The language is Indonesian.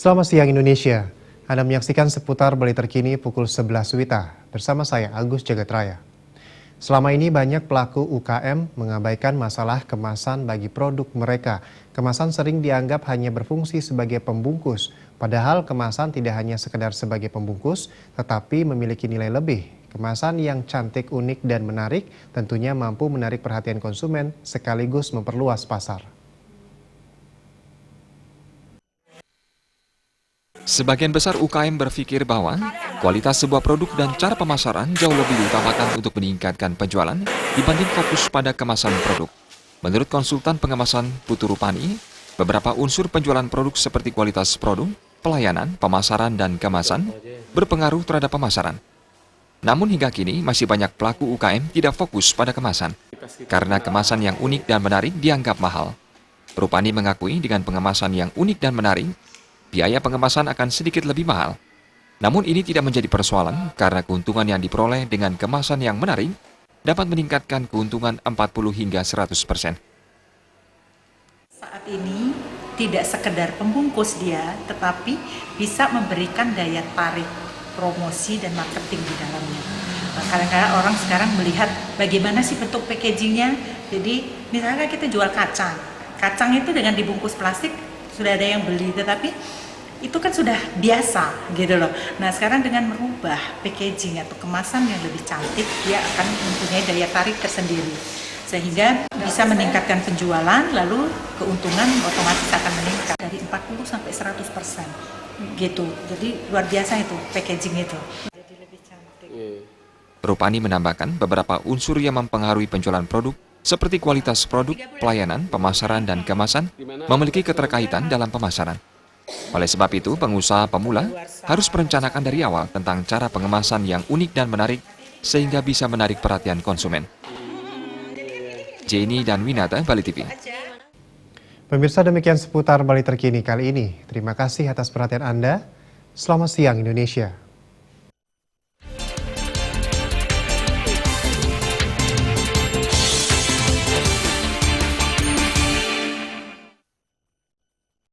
Selamat siang Indonesia. Anda menyaksikan seputar Bali terkini pukul 11 WITA. Bersama saya Agus Jagatraya. Selama ini banyak pelaku UKM mengabaikan masalah kemasan bagi produk mereka. Kemasan sering dianggap hanya berfungsi sebagai pembungkus. Padahal kemasan tidak hanya sekedar sebagai pembungkus, tetapi memiliki nilai lebih. Kemasan yang cantik, unik, dan menarik tentunya mampu menarik perhatian konsumen sekaligus memperluas pasar. Sebagian besar UKM berpikir bahwa kualitas sebuah produk dan cara pemasaran jauh lebih diutamakan untuk meningkatkan penjualan dibanding fokus pada kemasan produk. Menurut konsultan pengemasan Putu Rupani, beberapa unsur penjualan produk seperti kualitas produk, pelayanan, pemasaran, dan kemasan berpengaruh terhadap pemasaran. Namun hingga kini masih banyak pelaku UKM tidak fokus pada kemasan, karena kemasan yang unik dan menarik dianggap mahal. Rupani mengakui dengan pengemasan yang unik dan menarik, biaya pengemasan akan sedikit lebih mahal. Namun ini tidak menjadi persoalan karena keuntungan yang diperoleh dengan kemasan yang menarik dapat meningkatkan keuntungan 40 hingga 100%. Saat ini tidak sekedar pembungkus dia, tetapi bisa memberikan daya tarik, promosi dan marketing di dalamnya. Kadang-kadang orang sekarang melihat bagaimana sih bentuk packagingnya. Jadi misalnya kita jual kacang. Kacang itu dengan dibungkus plastik sudah ada yang beli, tetapi itu kan sudah biasa gitu loh. Nah sekarang dengan merubah packaging atau kemasan yang lebih cantik, dia akan mempunyai daya tarik tersendiri sehingga bisa meningkatkan penjualan, lalu keuntungan otomatis akan meningkat dari 40 sampai 100% gitu. Jadi luar biasa itu packaging itu. Jadi lebih cantik. Rupani menambahkan beberapa unsur yang mempengaruhi penjualan produk seperti kualitas produk, pelayanan, pemasaran, dan kemasan memiliki keterkaitan dalam pemasaran. Oleh sebab itu, pengusaha pemula harus merencanakan dari awal tentang cara pengemasan yang unik dan menarik sehingga bisa menarik perhatian konsumen. Jenny dan Winata, Bali TV. Pemirsa, demikian seputar Bali terkini kali ini. Terima kasih atas perhatian Anda. Selamat siang Indonesia.